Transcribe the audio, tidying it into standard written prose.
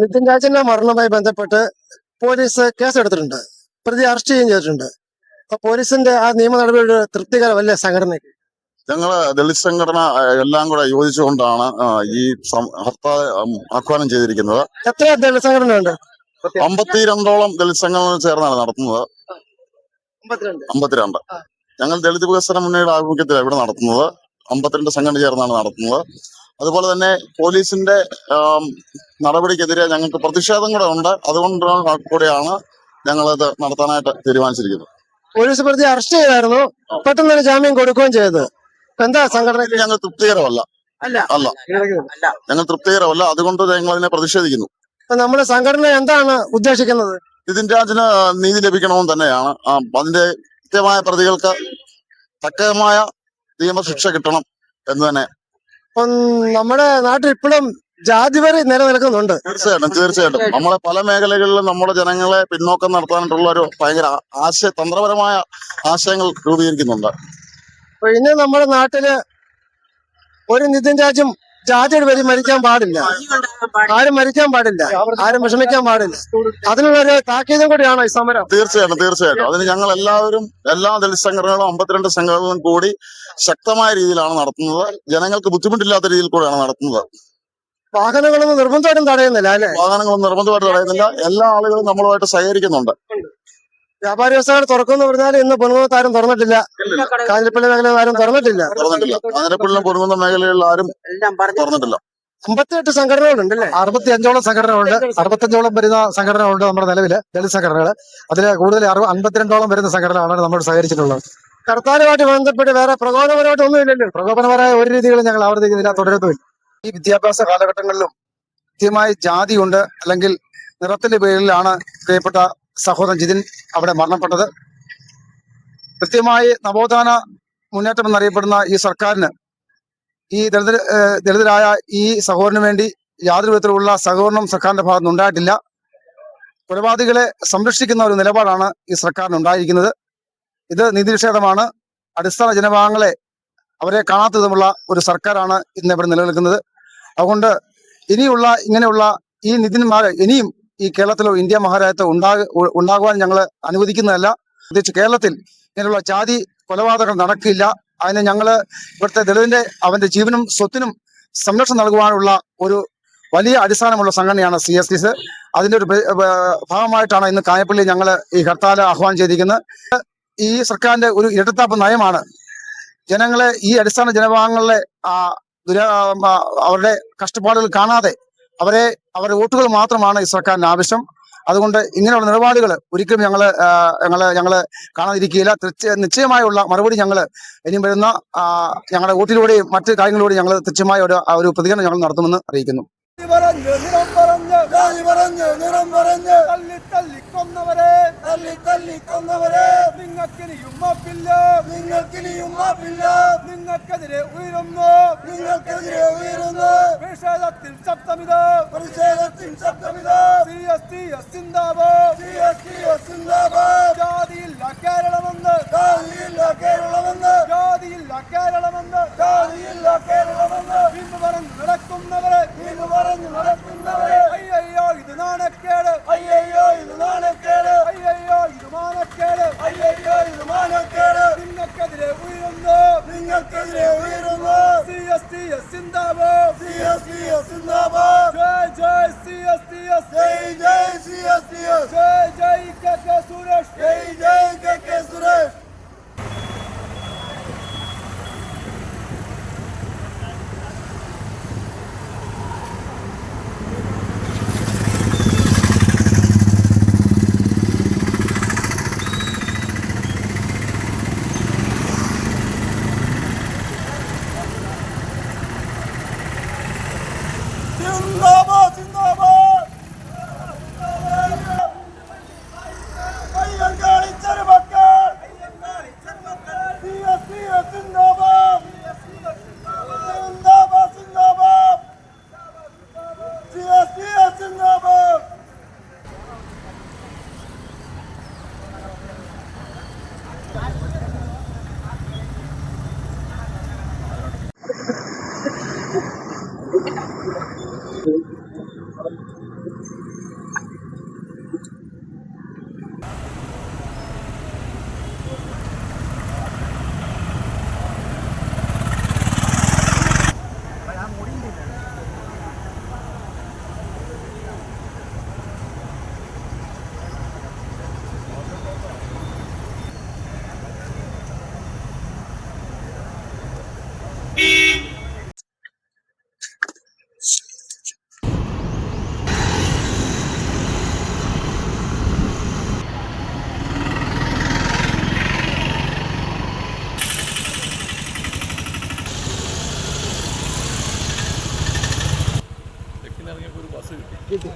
നിതിൻ രാജിന്റെ മരണവുമായി ബന്ധപ്പെട്ട് പോലീസ് കേസെടുത്തിട്ടുണ്ട്. പ്രതി അറസ്റ്റ് ചെയ്യുകയും ചെയ്തിട്ടുണ്ട്. അപ്പൊ പോലീസിന്റെ ആ നിയമ നടപടിയുടെ തൃപ്തികരമല്ലേ സംഘടനയ്ക്ക്? ഞങ്ങള് ദളിത് സംഘടന എല്ലാം കൂടെ യോജിച്ചുകൊണ്ടാണ് ഈ ഹർത്താൽ ആഹ്വാനം ചെയ്തിരിക്കുന്നത്. എത്ര ദളിത് സംഘടന ഉണ്ട്? 52ഓളം ദളിത് സംഘടനകൾ ചേർന്നാണ് നടത്തുന്നത്. 52. ഞങ്ങൾ ദളിത് വികസന മുന്നണിയുടെ ആഭിമുഖ്യത്തിലാണ് ഇവിടെ നടത്തുന്നത്. 52 സംഘടന ചേർന്നാണ് നടത്തുന്നത്. അതുപോലെ തന്നെ പോലീസിന്റെ നടപടിക്കെതിരെ ഞങ്ങൾക്ക് പ്രതിഷേധം കൂടെ ഉണ്ട്. അതുകൊണ്ട് കൂടെയാണ് ഞങ്ങളത് നടത്താനായിട്ട് തീരുമാനിച്ചിരിക്കുന്നത്. പോലീസ് പ്രതി അറസ്റ്റ് ചെയ്തായിരുന്നു, പെട്ടെന്ന് ജാമ്യം കൊടുക്കുകയും ചെയ്തത് എന്താ സംഘടനയ്ക്ക് ഞങ്ങൾ തൃപ്തികരമല്ല. ഞങ്ങൾ തൃപ്തികരമല്ല. അതുകൊണ്ട് ഞങ്ങൾ അതിനെ പ്രതിഷേധിക്കുന്നു. നമ്മുടെ സംഘടന എന്താണ് ഉദ്ദേശിക്കുന്നത്? നിതിൻ രാജിന് നീതി ലഭിക്കണമെന്ന് തന്നെയാണ്. അതിന്റെ കൃത്യമായ പ്രതികൾക്ക് തക്കമായ നിയമശിക്ഷ കിട്ടണം എന്ന് തന്നെ. നമ്മുടെ നാട്ടിൽ ഇപ്പോഴും ജാതിവരി നിലനിൽക്കുന്നുണ്ട്. തീർച്ചയായിട്ടും നമ്മളെ പല മേഖലകളിലും നമ്മുടെ ജനങ്ങളെ പിന്നോക്കം നടത്താനായിട്ടുള്ള ഒരു ഭയങ്കര തന്ത്രപരമായ ആശയങ്ങൾ രൂപീകരിക്കുന്നുണ്ട്. ഇന്ന് നമ്മുടെ നാട്ടില് ഒരു നിതിൻ രാജും ജാതിയുടെ പേര് മരിക്കാൻ പാടില്ല, ആരും മരിക്കാൻ പാടില്ല, ആരും വിഷമിക്കാൻ പാടില്ല. അതിനുള്ള ഒരു താക്കീതും കൂടിയാണോ ഈ സമരം? തീർച്ചയായിട്ടും അതിന് ഞങ്ങൾ എല്ലാവരും, എല്ലാ ദളിത് സംഘടനകളും 52 സംഘടനകളും കൂടി ശക്തമായ രീതിയിലാണ് നടത്തുന്നത്. ജനങ്ങൾക്ക് ബുദ്ധിമുട്ടില്ലാത്ത രീതിയിൽ കൂടെയാണ് നടത്തുന്നത്. വാഹനങ്ങളൊന്നും നിർബന്ധമായിട്ടും തടയുന്നില്ല അല്ലെ? വാഹനങ്ങളൊന്നും നിർബന്ധമായിട്ട് തടയുന്നില്ല. എല്ലാ ആളുകളും നമ്മളുമായിട്ട് സഹകരിക്കുന്നുണ്ട്. വ്യാപാരി വ്യവസായം തുറക്കുമെന്ന് പറഞ്ഞാൽ ഇന്ന് പൊൻകുന്നത്ത് ആരും തുറന്നിട്ടില്ല, കാഞ്ഞിരപ്പള്ളി മേഖല ആരും തുറന്നിട്ടില്ല. കാഞ്ഞിരപ്പള്ളിയിലും പൊൻകുന്നം മേഖലകളിൽ ആരും തുറന്നിട്ടില്ല. 58 സംഘടനകളുണ്ട് അല്ലേ? 65ഓളം സംഘടനകളുണ്ട്. 65ഓളം വരുന്ന സംഘടനകളുണ്ട് നമ്മുടെ നിലവില് ദളിത് സംഘടനകൾ. അതിൽ കൂടുതൽ 52ഓളം വരുന്ന സംഘടനകളാണ് നമ്മൾ സഹകരിച്ചിട്ടുള്ളത്. ഹർത്താലുമായിട്ട് ബന്ധപ്പെട്ട് വേറെ പ്രകോപനപരമായിട്ട് ഒന്നും ഇല്ലല്ലോ? പ്രകോപനപരമായ ഒരു രീതികളും ഞങ്ങൾ ആവർത്തിക്കുന്നില്ല, തുടരുന്നുമില്ല. ഈ വിദ്യാഭ്യാസ കാലഘട്ടങ്ങളിലും കൃത്യമായി ജാതിയുണ്ട്, അല്ലെങ്കിൽ നിറത്തിന്റെ പേരിലാണ് പ്രിയപ്പെട്ട സഹോദരൻ ജിതിൻ അവിടെ മരണപ്പെട്ടത്. കൃത്യമായി നവോത്ഥാന മുന്നേറ്റം എന്നറിയപ്പെടുന്ന ഈ സർക്കാരിന് ഈ ദളിതരായ ഈ സഹോദരന് വേണ്ടി യാതൊരു വിധത്തിലുള്ള സഹകരണം സർക്കാരിന്റെ ഭാഗത്ത് ഉണ്ടായിട്ടില്ല. കൊലപാതകികളെ സംരക്ഷിക്കുന്ന ഒരു നിലപാടാണ് ഈ സർക്കാരിന് ഉണ്ടായിരിക്കുന്നത്. ഇത് നീതിനിഷേധമാണ്. അടിസ്ഥാന ജനവിഭാഗങ്ങളെ അവരെ കാണാത്തതുമുള്ള ഒരു സർക്കാരാണ് ഇന്ന് ഇവിടെ നിലനിൽക്കുന്നത്. അതുകൊണ്ട് ഇങ്ങനെയുള്ള ഈ നിതിന്മാരെ ഇനിയും ഈ കേരളത്തിലോ ഇന്ത്യ മഹാരാജ്യത്തോ ഉണ്ടാകുവാൻ ഞങ്ങൾ അനുവദിക്കുന്നതല്ല. പ്രത്യേകിച്ച് കേരളത്തിൽ ഇങ്ങനെയുള്ള ജാതി കൊലപാതകങ്ങൾ നടക്കില്ല. അതിന് ഞങ്ങൾ ഇവിടുത്തെ ദളിതന്റെ അവന്റെ ജീവനും സ്വത്തിനും സംരക്ഷണം നൽകുവാനുള്ള ഒരു വലിയ അടിസ്ഥാനമുള്ള സംഘടനയാണ് CSTs. അതിന്റെ ഒരു ഭാഗമായിട്ടാണ് ഇന്ന് കാഞ്ഞിരപ്പള്ളി ഞങ്ങൾ ഈ ഹർത്താൽ ആഹ്വാനം ചെയ്തിരിക്കുന്നത്. ഈ സർക്കാരിന്റെ ഒരു ഇരട്ടത്താപ്പ് നയമാണ്. ജനങ്ങളെ, ഈ അടിസ്ഥാന ജനവിഭാഗങ്ങളിലെ അവരുടെ കഷ്ടപ്പാടുകൾ കാണാതെ അവരുടെ വോട്ടുകൾ മാത്രമാണ് ഈ സർക്കാരിന് ആവശ്യം. അതുകൊണ്ട് ഇങ്ങനെയുള്ള നിലപാടുകൾ ഒരിക്കലും ഞങ്ങള് കാണാതിരിക്കുകയില്ല. നിശ്ചയമായുള്ള മറുപടി ഞങ്ങൾ ഇനിയും വരുന്ന ഞങ്ങളുടെ വോട്ടിലൂടെയും മറ്റ് കാര്യങ്ങളിലൂടെയും ഞങ്ങൾ തുച്ഛമായ ഒരു പ്രതികരണം ഞങ്ങൾ നടത്തുമെന്ന് അറിയിക്കുന്നു. നിങ്ങൾക്കെതിരെ ഉയരുന്നു പ്രതിഷേധത്തിൽ ശബ്ദമിത് CSTS സിന്ദാബാദ് ജാതിയില്ല കേരളമെന്ന് വീണ്ടും പറഞ്ഞു നടക്കുന്നവരെ അയ്യോ ഇത് നാണക്കേട്, അയ്യോ ഇത് മാനക്കേട്. നിങ്ങൾക്കെതിരെ ഉയരുന്നു CSTS സിന്ദാബാദ്. ജയ് CSTS, ജയ് CSTS, ജയ് KK സുരേഷ്, ജയ് KK സുരേഷ്. जिंदाबाद കിട്ടി